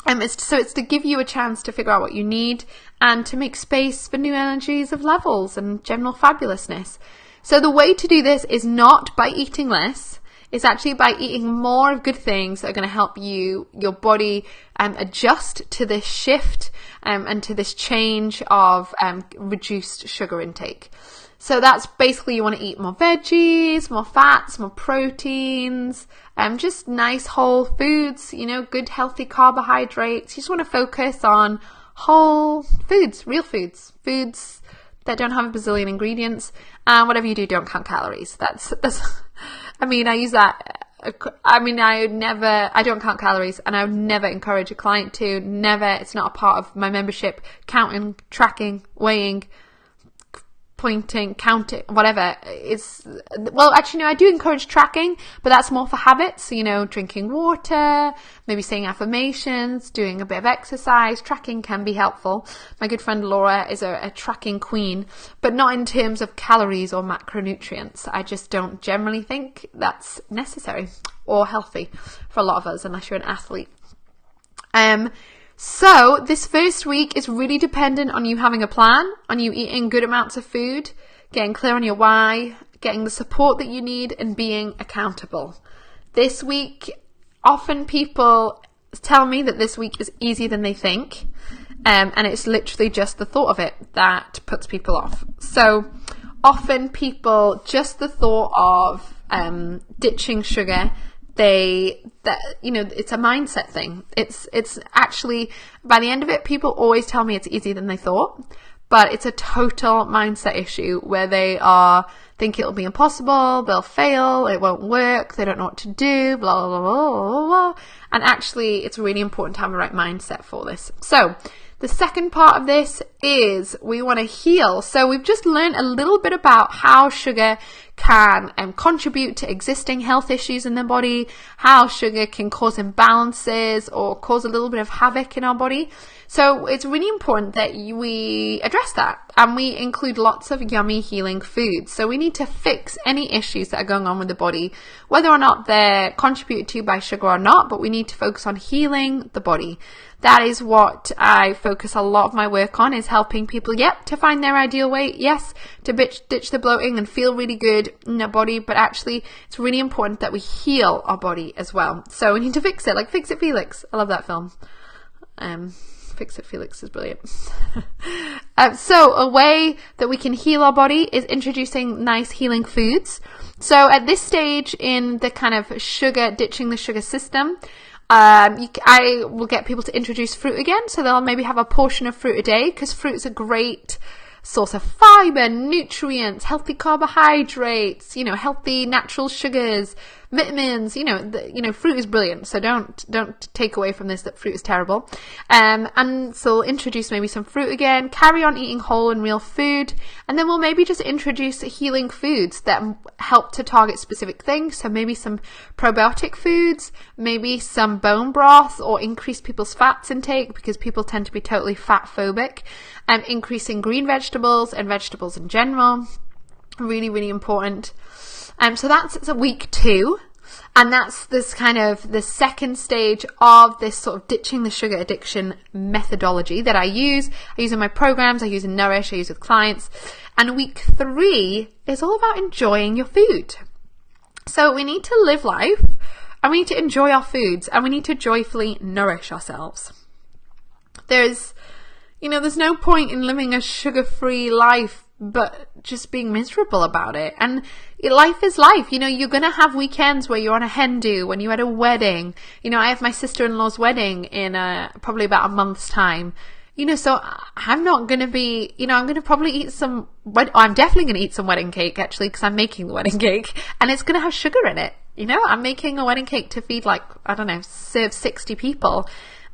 [SPEAKER 1] It's to give you a chance to figure out what you need and to make space for new energies of levels and general fabulousness. So the way to do this is not by eating less. It's actually by eating more of good things that are going to help your body adjust to this shift and to this change of reduced sugar intake. So that's basically, you want to eat more veggies, more fats, more proteins, just nice whole foods, good healthy carbohydrates. You just want to focus on whole foods, real foods that don't have a bazillion ingredients. And whatever you do, don't count calories. That's I use that. I don't count calories, and I would never encourage a client to. Never. It's not a part of my membership. Counting, tracking, weighing, pointing, counting, whatever. Well, actually, no, I do encourage tracking, but that's more for habits. So, you know, drinking water, maybe saying affirmations, doing a bit of exercise. Tracking can be helpful. My good friend Laura is a tracking queen, but not in terms of calories or macronutrients. I just don't generally think that's necessary or healthy for a lot of us, unless you're an athlete. So this first week is really dependent on you having a plan, on you eating good amounts of food, getting clear on your why, getting the support that you need, and being accountable. This week, often people tell me that this week is easier than they think, and it's literally just the thought of it that puts people off. So often people, just the thought of ditching sugar, it's a mindset thing. It's actually, by the end of it, people always tell me it's easier than they thought, but it's a total mindset issue where they think it'll be impossible, they'll fail, it won't work, they don't know what to do, blah, blah, blah, blah, blah. And actually, it's really important to have the right mindset for this. So the second part of this is we want to heal. So we've just learned a little bit about how sugar can contribute to existing health issues in the body, how sugar can cause imbalances or cause a little bit of havoc in our body. So it's really important that we address that, and we include lots of yummy healing foods. So we need to fix any issues that are going on with the body, whether or not they're contributed to by sugar or not, but we need to focus on healing the body. That is what I focus a lot of my work on, is helping people, to find their ideal weight, yes, to ditch the bloating and feel really good in their body, but actually it's really important that we heal our body as well. So we need to fix it, like Fix It Felix. I love that film. Fix It Felix is brilliant. So a way that we can heal our body is introducing nice healing foods. So at this stage in the kind of ditching the sugar system, I will get people to introduce fruit again. So they'll maybe have a portion of fruit a day, because fruit's a great source of fiber, nutrients, healthy carbohydrates, healthy natural sugars, vitamins. Fruit is brilliant. So don't take away from this that fruit is terrible. And so we'll introduce maybe some fruit again, carry on eating whole and real food, and then we'll maybe just introduce healing foods that help to target specific things. So maybe some probiotic foods, maybe some bone broth, or increase people's fats intake, because people tend to be totally fat phobic, and increasing green vegetables and vegetables in general. Really, really important. So that's week 2. And that's this kind of the second stage of this sort of ditching the sugar addiction methodology that I use. I use in my programs, I use in Nourish, I use with clients. And week 3 is all about enjoying your food. So we need to live life, and we need to enjoy our foods, and we need to joyfully nourish ourselves. There's no point in living a sugar-free life but just being miserable about it. And life is life. You're going to have weekends where you're on a hen do, when you're at a wedding. I have my sister-in-law's wedding in probably about a month's time. So I'm not going to be, I'm going to probably eat I'm definitely going to eat some wedding cake, actually, because I'm making the wedding cake, and it's going to have sugar in it. I'm making a wedding cake to feed serve 60 people.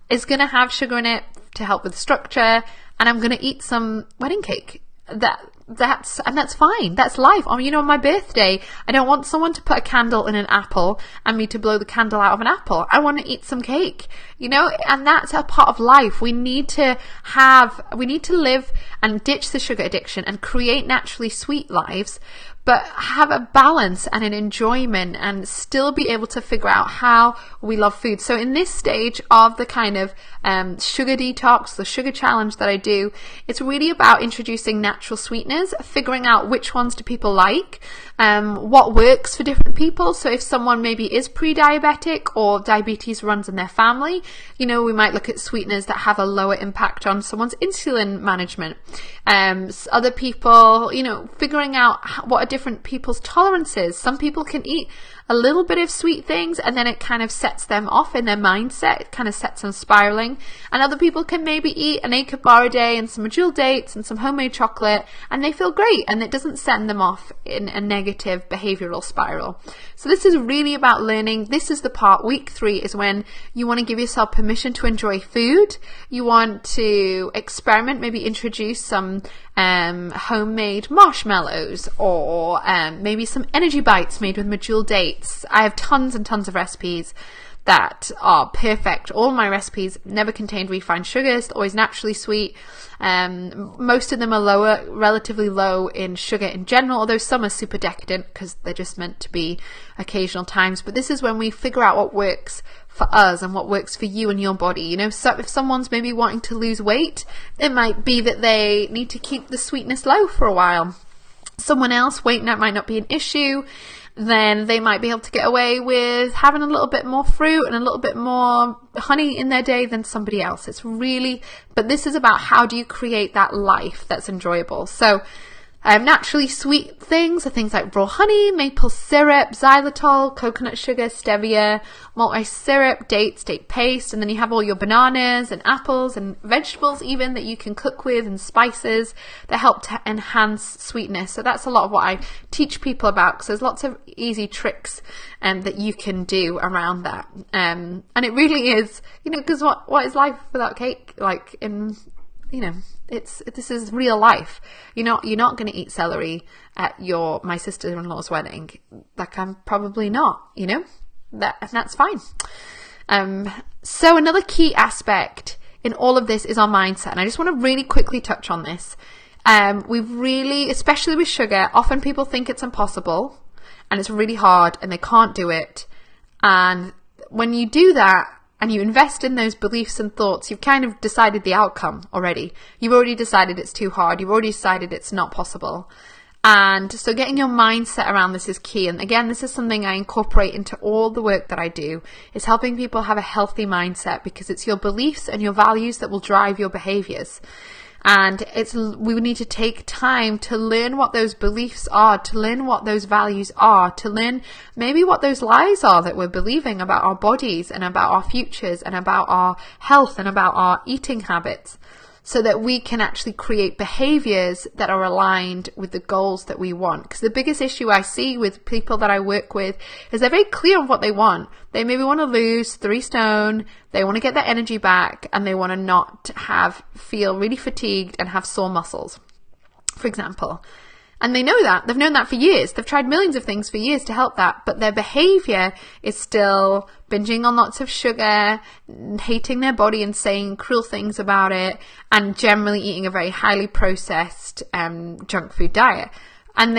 [SPEAKER 1] It's going to have sugar in it to help with structure, and I'm going to eat some wedding cake. That's fine. That's life. On my birthday, I don't want someone to put a candle in an apple and me to blow the candle out of an apple. I want to eat some cake, and that's a part of life. We need to live and ditch the sugar addiction and create naturally sweet lives, but have a balance and an enjoyment, and still be able to figure out how we love food. So in this stage of the kind of sugar detox, the sugar challenge that I do, it's really about introducing natural sweeteners, figuring out which ones do people like, what works for different people. So if someone maybe is pre-diabetic or diabetes runs in their family, we might look at sweeteners that have a lower impact on someone's insulin management. Other people, figuring out what are different people's tolerances. Some people can eat a little bit of sweet things, and then it kind of sets them off in their mindset. It kind of sets them spiraling. And other people can maybe eat an acre bar a day and some medjool dates and some homemade chocolate, and they feel great, and it doesn't send them off in a negative behavioral spiral. So this is really about learning. This is the part, week 3 is when you want to give yourself permission to enjoy food. You want to experiment, maybe introduce some homemade marshmallows, or maybe some energy bites made with medjool dates. I have tons and tons of recipes that are perfect. All my recipes never contained refined sugars, always naturally sweet. Most of them are relatively low in sugar in general, although some are super decadent because they're just meant to be occasional times. But this is when we figure out what works for us and what works for you and your body. You know, so if someone's maybe wanting to lose weight, it might be that they need to keep the sweetness low for a while. Someone else, weight might not be an issue, then they might be able to get away with having a little bit more fruit and a little bit more honey in their day than somebody else. It's really, but this is about how do you create that life that's enjoyable. So naturally sweet things are things like raw honey, maple syrup, xylitol, coconut sugar, stevia, malt ice syrup, dates, date paste, and then you have all your bananas and apples and vegetables even that you can cook with, and spices that help to enhance sweetness. So that's a lot of what I teach people about, because there's lots of easy tricks that you can do around that. And it really is, you know, because what is life without cake? Like, this is real life. You're not going to eat celery at my sister-in-law's wedding. Like, I'm probably not, and that's fine. So another key aspect in all of this is our mindset. And I just want to really quickly touch on this. We've really, especially with sugar, often people think it's impossible and it's really hard and they can't do it. And when you do that, and you invest in those beliefs and thoughts, you've kind of decided the outcome already. You've already decided it's too hard. You've already decided it's not possible. And so getting your mindset around this is key. And again, this is something I incorporate into all the work that I do, is helping people have a healthy mindset, because it's your beliefs and your values that will drive your behaviors. And we need to take time to learn what those beliefs are, to learn what those values are, to learn maybe what those lies are that we're believing about our bodies and about our futures and about our health and about our eating habits, so that we can actually create behaviors that are aligned with the goals that we want. Because the biggest issue I see with people that I work with is they're very clear on what they want. They maybe want to lose 3 stone, they want to get their energy back, and they want to not feel really fatigued and have sore muscles, for example. And they know that. They've known that for years. They've tried millions of things for years to help that. But their behavior is still binging on lots of sugar, hating their body and saying cruel things about it, and generally eating a very highly processed junk food diet. And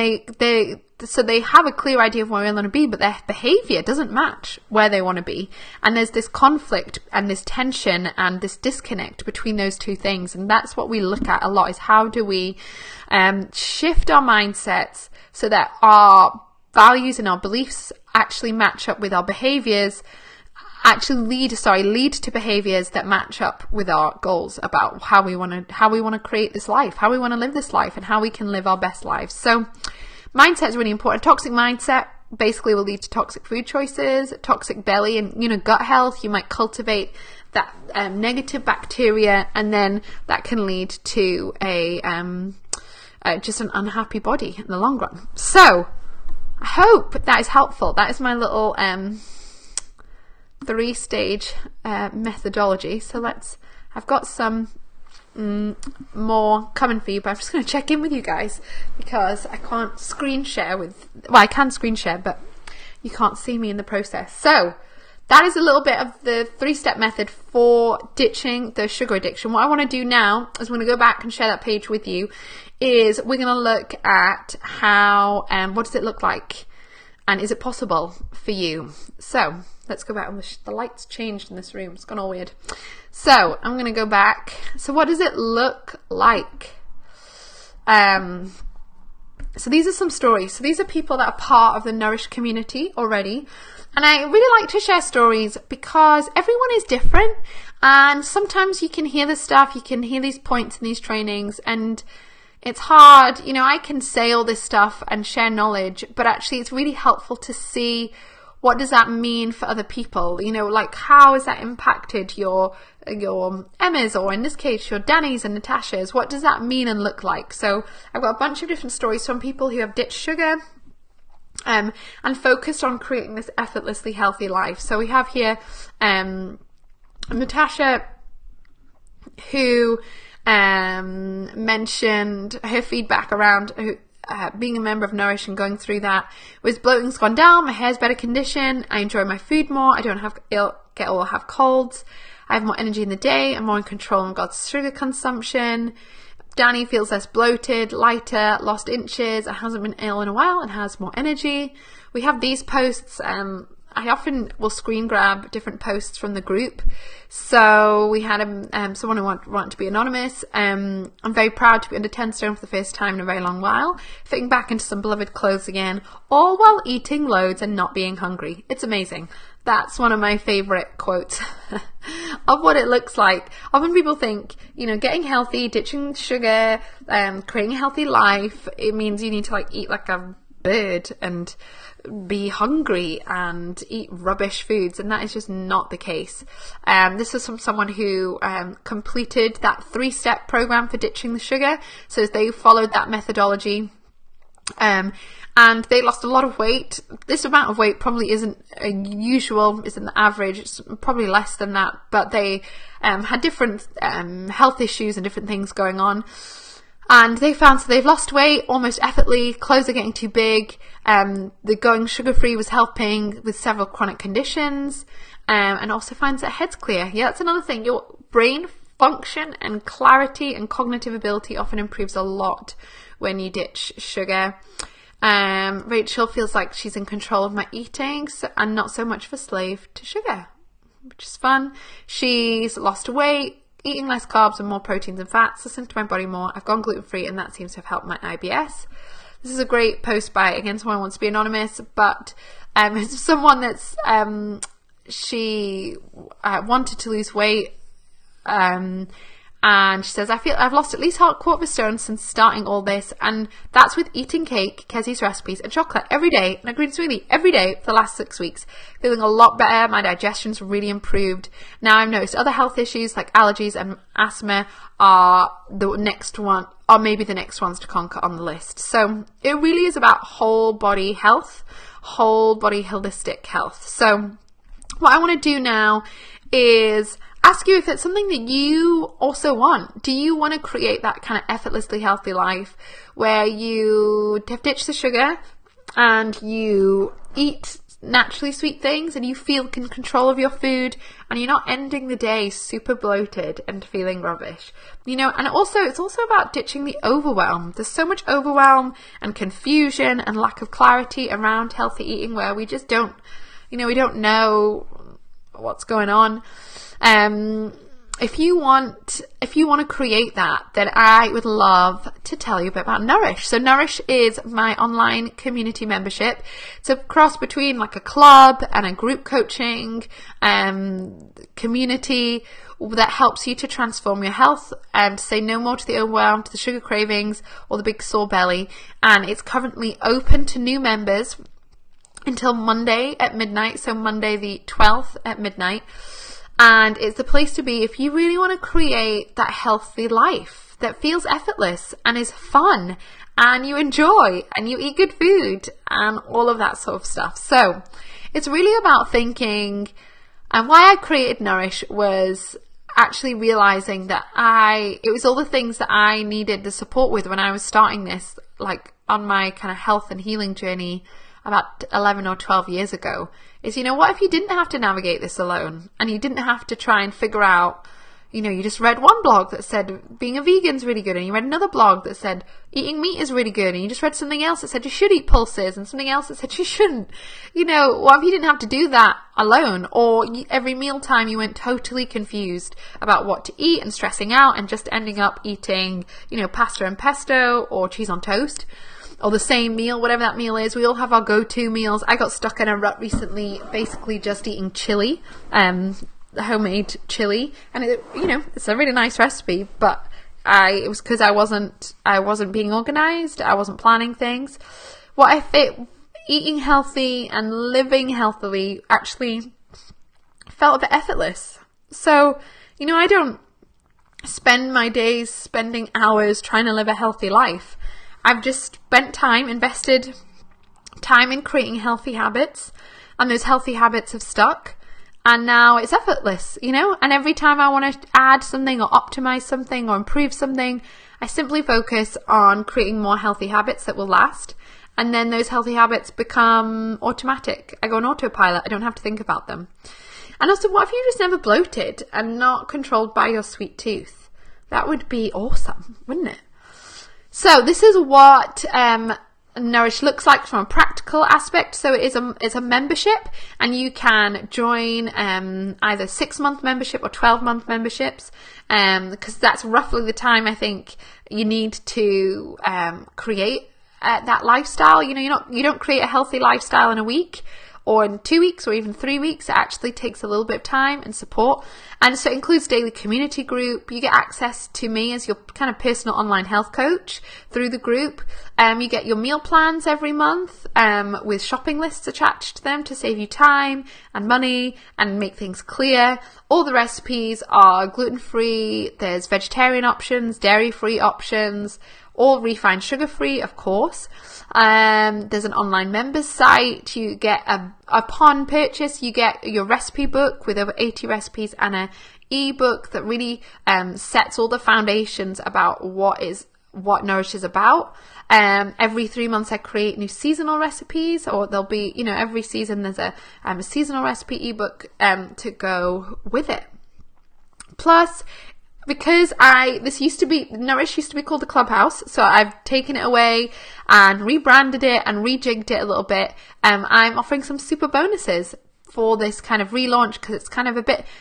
[SPEAKER 1] so they have a clear idea of where they want to be, but their behavior doesn't match where they want to be. And there's this conflict and this tension and this disconnect between those two things. And that's what we look at a lot, is how do we shift our mindsets so that our values and our beliefs actually match up with our behaviors, lead to behaviors that match up with our goals about how we want to create this life, how we want to live this life, and how we can live our best lives. So mindset is really important. A toxic mindset basically will lead to toxic food choices, toxic belly, and gut health. You might cultivate that negative bacteria, and then that can lead to just an unhappy body in the long run. So I hope that is helpful. That is my little 3-stage methodology. So I've got some more coming for you, but I'm just going to check in with you guys because I can't screen share I can screen share, but you can't see me in the process. So that is a little bit of the 3-step method for ditching the sugar addiction. What I want to do now is I'm going to go back and share that page with you. Is we're going to look at how what does it look like, and is it possible for you? So let's go back. The lights changed in this room. It's gone all weird. So I'm going to go back. So what does it look like? So these are some stories. So these are people that are part of the Nourish community already. And I really like to share stories because everyone is different. And sometimes you can hear this stuff, you can hear these points in these trainings, and it's hard. I can say all this stuff and share knowledge, but actually it's really helpful to see what does that mean for other people? You know, like how has that impacted your Emma's, or in this case your Danny's and Natasha's? What does that mean and look like? So I've got a bunch of different stories from people who have ditched sugar and focused on creating this effortlessly healthy life. So we have here Natasha, who mentioned her feedback around being a member of Nourish and going through that was bloating's gone down, my hair's better condition, I enjoy my food more, I don't get or have colds, I have more energy in the day, I'm more in control of God's sugar consumption. Danny feels less bloated, lighter, lost inches, and hasn't been ill in a while and has more energy. We have these posts. I often will screen grab different posts from the group. So we had someone who wanted to be anonymous. I'm very proud to be under 10 stone for the first time in a very long while, fitting back into some beloved clothes again, all while eating loads and not being hungry. It's amazing. That's one of my favourite quotes of what it looks like. Often people think, you know, getting healthy, ditching sugar, creating a healthy life, it means you need to like eat like a bird and be hungry and eat rubbish foods, and that is just not the case. This is from someone who completed that 3-step program for ditching the sugar. So they followed that methodology. And they lost a lot of weight. This amount of weight probably isn't isn't the average. It's probably less than that. But they had different health issues and different things going on. And they found so they've lost weight almost effortlessly. Clothes are getting too big. The going sugar-free was helping with several chronic conditions. And also finds that head's clear. Yeah, that's another thing. Your brain function and clarity and cognitive ability often improves a lot when you ditch sugar. Rachel feels like she's in control of my eating and not so much of a slave to sugar, which is fun. She's lost weight, eating less carbs and more proteins and fats, listening to my body more. I've gone gluten-free and that seems to have helped my IBS. This is a great post by, again, someone who wants to be anonymous, but it's someone that's, she wanted to lose weight, and she says, I feel I've lost at least a quarter of a stone since starting all this, and that's with eating cake, Kezzy's recipes, and chocolate every day, and a green smoothie every day for the last 6 weeks. Feeling a lot better, my digestion's really improved. Now I've noticed other health issues like allergies and asthma are the next one, or maybe the next ones to conquer on the list. So it really is about whole body health, whole body holistic health. So what I want to do now is ask you if it's something that you also want. Do you want to create that kind of effortlessly healthy life where you have ditched the sugar and you eat naturally sweet things and you feel in control of your food and you're not ending the day super bloated and feeling rubbish? You know, and also it's also about ditching the overwhelm. There's so much overwhelm and confusion and lack of clarity around healthy eating where we just don't, you know, we don't know what's going on. If you want to create that, then I would love to tell you a bit about Nourish. So Nourish is my online community membership. It's a cross between like a club and a group coaching community that helps you to transform your health and say no more to the overwhelm, to the sugar cravings or the big sore belly. And it's currently open to new members until Monday at midnight. So Monday the 12th at midnight. And it's the place to be if you really want to create that healthy life that feels effortless and is fun and you enjoy and you eat good food and all of that sort of stuff. So it's really about thinking, and why I created Nourish was actually realizing that it was all the things that I needed the support with when I was starting this, like on my kind of health and healing journey about 11 or 12 years ago, is, you know, what if you didn't have to navigate this alone and you didn't have to try and figure out, you know, you just read one blog that said being a vegan's really good and you read another blog that said eating meat is really good and you just read something else that said you should eat pulses and something else that said you shouldn't. You know, what if you didn't have to do that alone, or every mealtime you went totally confused about what to eat and stressing out and just ending up eating, you know, pasta and pesto or cheese on toast, or the same meal, whatever that meal is. We all have our go-to meals. I got stuck in a rut recently, basically just eating chili, homemade chili, and it, you know, it's a really nice recipe, but it was because I wasn't being organized. I wasn't planning things. What if eating healthy and living healthily actually felt a bit effortless. So, I don't spend my days spending hours trying to live a healthy life. I've just invested time in creating healthy habits, and those healthy habits have stuck, and now it's effortless, and every time I want to add something or optimize something or improve something, I simply focus on creating more healthy habits that will last, and then those healthy habits become automatic. I go on autopilot. I don't have to think about them. And also, what if you just never bloated and not controlled by your sweet tooth? That would be awesome, wouldn't it? So this is what Nourish looks like from a practical aspect. So it's a membership, and you can join either 6-month membership or 12-month memberships, because that's roughly the time I think you need to create that lifestyle. You don't create a healthy lifestyle in a week or in 2 weeks or even 3 weeks. It actually takes a little bit of time and support. And so it includes daily community group. You get access to me as your kind of personal online health coach through the group. You get your meal plans every month with shopping lists attached to them to save you time and money and make things clear. All the recipes are gluten-free. There's vegetarian options, dairy-free options, all refined sugar-free, of course. There's an online members site. You get upon purchase, you get your recipe book with over 80 recipes and an ebook that really sets all the foundations about what Nourish is about. Every 3 months I create new seasonal recipes, or there'll be, every season there's a seasonal recipe ebook to go with it. Plus, because Nourish used to be called the Clubhouse, so I've taken it away and rebranded it and rejigged it a little bit. I'm offering some super bonuses for this kind of relaunch, because it's kind of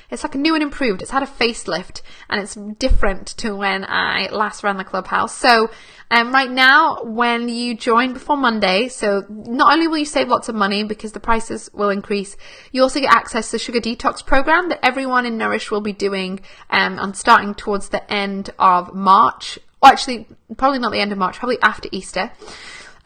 [SPEAKER 1] it's like a new and improved. It's had a facelift and it's different to when I last ran the Clubhouse. So right now, when you join before Monday, so not only will you save lots of money because the prices will increase, you also get access to the Sugar Detox program that everyone in Nourish will be doing and starting towards the end of March. Well, actually, probably not the end of March, probably after Easter.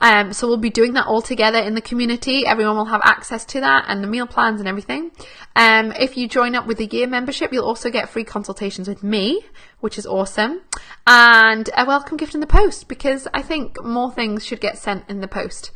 [SPEAKER 1] So we'll be doing that all together in the community. Everyone will have access to that and the meal plans and everything. If you join up with the year membership, you'll also get free consultations with me, which is awesome, and a welcome gift in the post, because I think more things should get sent in the post.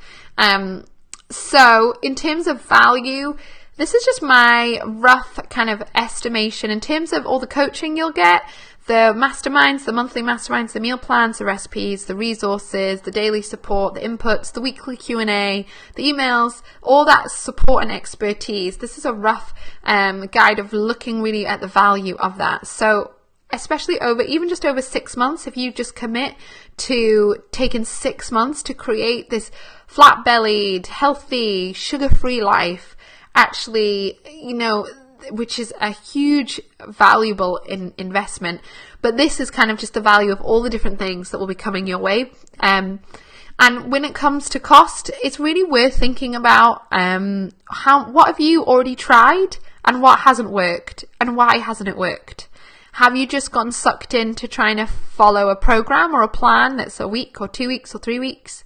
[SPEAKER 1] So in terms of value, this is just my rough kind of estimation in terms of all the coaching you'll get. The masterminds, the monthly masterminds, the meal plans, the recipes, the resources, the daily support, the inputs, the weekly Q&A, the emails, all that support and expertise. This is a rough guide of looking really at the value of that. So especially even just over 6 months, if you just commit to taking 6 months to create this flat-bellied, healthy, sugar-free life, actually, which is a huge valuable investment. But this is kind of just the value of all the different things that will be coming your way. And when it comes to cost, it's really worth thinking about what have you already tried and what hasn't worked, and why hasn't it worked? Have you just gotten sucked into trying to follow a program or a plan that's a week or 2 weeks or 3 weeks?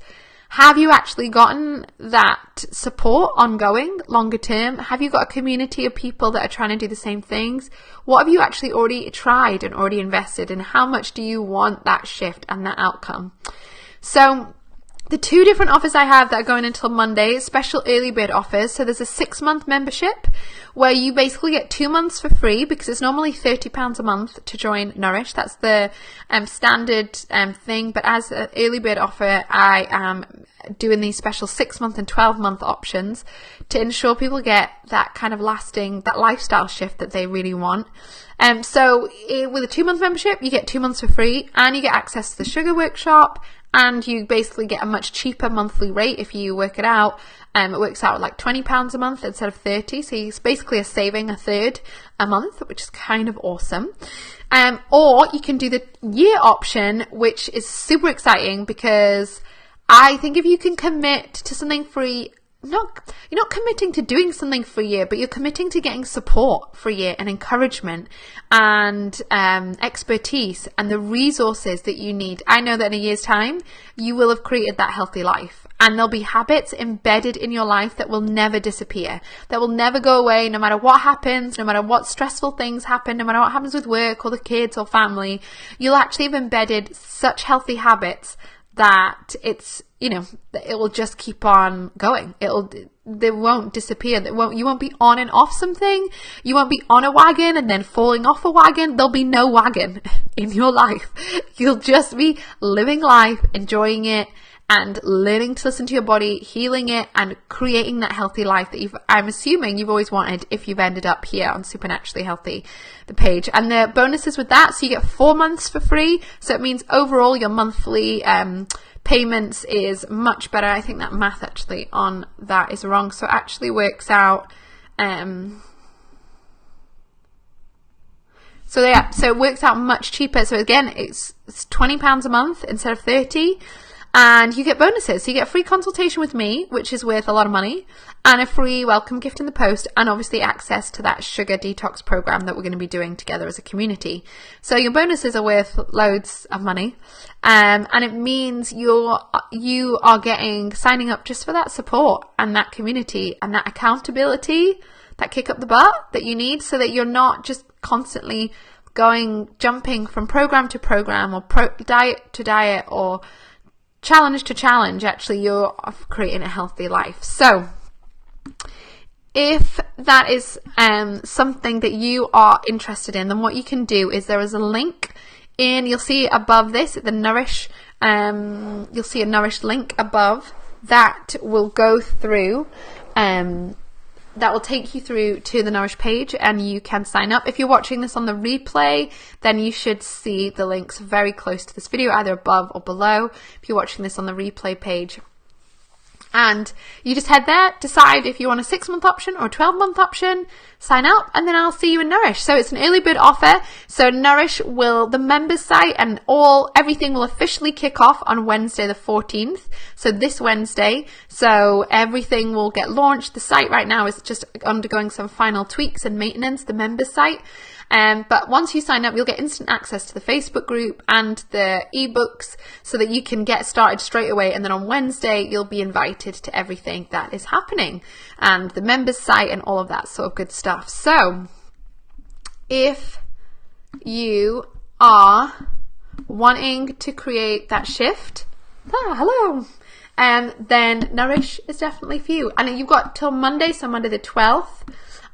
[SPEAKER 1] Have you actually gotten that support ongoing, longer term? Have you got a community of people that are trying to do the same things? What have you actually already tried and already invested in? How much do you want that shift and that outcome? So the 2 different offers I have that are going until Monday, special early bird offers. So there's a 6-month membership where you basically get 2 months for free, because it's normally £30 a month to join Nourish. That's the standard thing. But as an early bird offer, I am doing these special 6-month and 12-month options to ensure people get that kind of lasting, that lifestyle shift that they really want. So with a 2-month membership, you get 2 months for free, and you get access to the sugar workshop, and you basically get a much cheaper monthly rate if you work it out. It works out at like £20 a month instead of £30, so it's basically a saving a third a month, which is kind of awesome. Or you can do the year option, which is super exciting, because I think if you can commit to something free you're not committing to doing something for a year, but you're committing to getting support for a year and encouragement and expertise and the resources that you need. I know that in a year's time, you will have created that healthy life, and there'll be habits embedded in your life that will never disappear, that will never go away, no matter what happens, no matter what stressful things happen, no matter what happens with work or the kids or family. You'll actually have embedded such healthy habits that it's, it will just keep on going. They won't disappear. You won't be on and off something. You won't be on a wagon and then falling off a wagon. There'll be no wagon in your life. You'll just be living life, enjoying it, and learning to listen to your body, healing it, and creating that healthy life that I'm assuming you've always wanted if you've ended up here on Supernaturally Healthy, the page. And the bonuses with that, so you get 4 months for free. So it means overall your monthly payments is much better. I think that math actually on that is wrong. So it actually works out. So it works out much cheaper. So again, it's £20 a month instead of 30. And you get bonuses. So you get a free consultation with me, which is worth a lot of money, and a free welcome gift in the post, and obviously access to that sugar detox program that we're going to be doing together as a community. So your bonuses are worth loads of money. And it means you are signing up just for that support and that community and that accountability, that kick up the butt that you need, so that you're not just constantly jumping from program to program or diet to diet or challenge to challenge. Actually, you're creating a healthy life. So if that is something that you are interested in, then what you can do is there is a link you'll see above this, the Nourish, you'll see a Nourish link above that will go through, that will take you through to the Nourish page, and you can sign up. If you're watching this on the replay, then you should see the links very close to this video, either above or below, if you're watching this on the replay page. And you just head there, decide if you want a 6-month option or a 12-month option, sign up, and then I'll see you in Nourish. So it's an early bird offer. So Nourish the members site and everything will officially kick off on Wednesday the 14th. So this Wednesday. So everything will get launched. The site right now is just undergoing some final tweaks and maintenance, the members site. But once you sign up, you'll get instant access to the Facebook group and the ebooks so that you can get started straight away. And then on Wednesday, you'll be invited to everything that is happening and the members site and all of that sort of good stuff. So if you are wanting to create that shift, hello, then Nourish is definitely for you. And you've got till Monday, so Monday the 12th.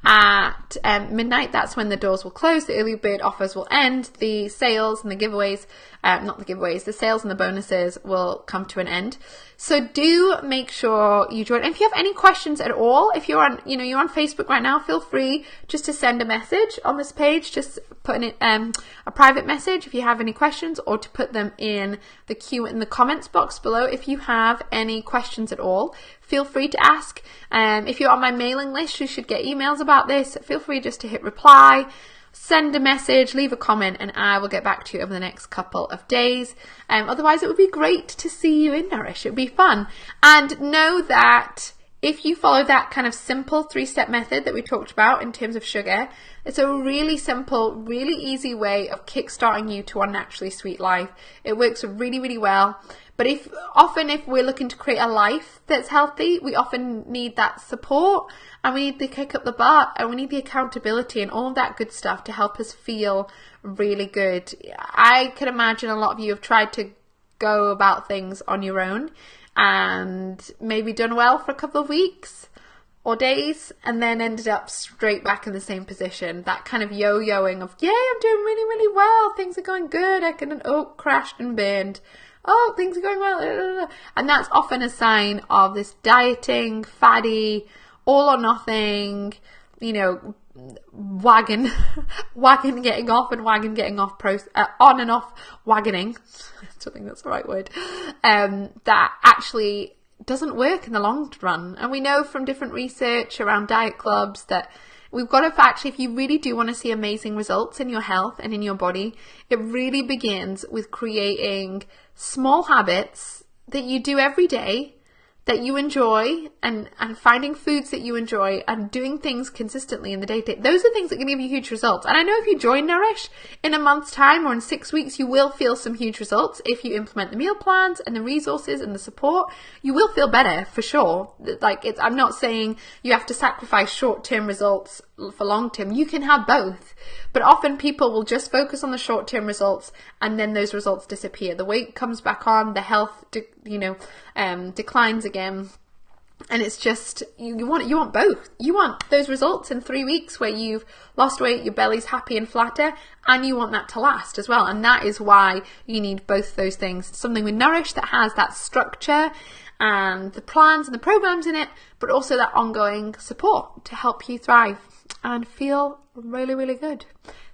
[SPEAKER 1] At midnight, that's when the doors will close, the early bird offers will end, the sales and the giveaways, the sales and the bonuses will come to an end. So do make sure you join. And if you have any questions at all, if you're on, you're on Facebook right now, feel free just to send a message on this page, just put in a private message if you have any questions, or to put them in the comments box below. If you have any questions at all, feel free to ask. If you're on my mailing list, you should get emails about this. Feel free just to hit reply, send a message, leave a comment, and I will get back to you over the next couple of days. Otherwise, it would be great to see you in Nourish. It would be fun. And know that if you follow that kind of simple 3-step method that we talked about in terms of sugar, it's a really simple, really easy way of kickstarting you to a naturally sweet life. It works really, really well. But if we're looking to create a life that's healthy, we often need that support, and we need the kick up the butt, and we need the accountability and all of that good stuff to help us feel really good. I can imagine a lot of you have tried to go about things on your own and maybe done well for a couple of weeks or days, and then ended up straight back in the same position. That kind of yo-yoing of, yeah, I'm doing really, really well, things are going good, crashed and burned. Oh, things are going well. And that's often a sign of this dieting, fatty, all or nothing, wagon getting off and wagon getting off, on and off wagoning. I don't think that's the right word. That actually doesn't work in the long run. And we know from different research around diet clubs that we've got to actually, if you really do want to see amazing results in your health and in your body, it really begins with creating small habits that you do every day that you enjoy and finding foods that you enjoy and doing things consistently in the day-to-day, those are things that can give you huge results. And I know if you join Nourish in a month's time or in 6 weeks, you will feel some huge results. If you implement the meal plans and the resources and the support, you will feel better for sure. Like, I'm not saying you have to sacrifice short-term results for long-term. You can have both. But often people will just focus on the short-term results and then those results disappear. The weight comes back on, the health, declines again. And it's just, you want both. You want those results in 3 weeks where you've lost weight, your belly's happy and flatter, and you want that to last as well. And that is why you need both those things. Something with Nourish that has that structure and the plans and the programs in it, but also that ongoing support to help you thrive and feel really, really good.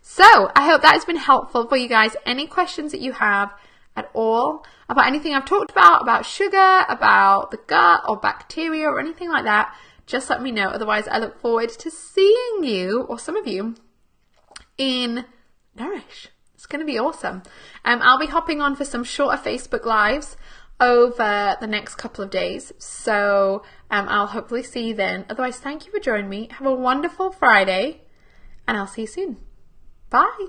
[SPEAKER 1] So I hope that has been helpful for you guys. Any questions that you have at all about anything I've talked about sugar, about the gut or bacteria or anything like that, just let me know. Otherwise, I look forward to seeing you, or some of you, in Nourish. It's going to be awesome. I'll be hopping on for some shorter Facebook Lives over the next couple of days. So I'll hopefully see you then. Otherwise, thank you for joining me. Have a wonderful Friday, and I'll see you soon. Bye.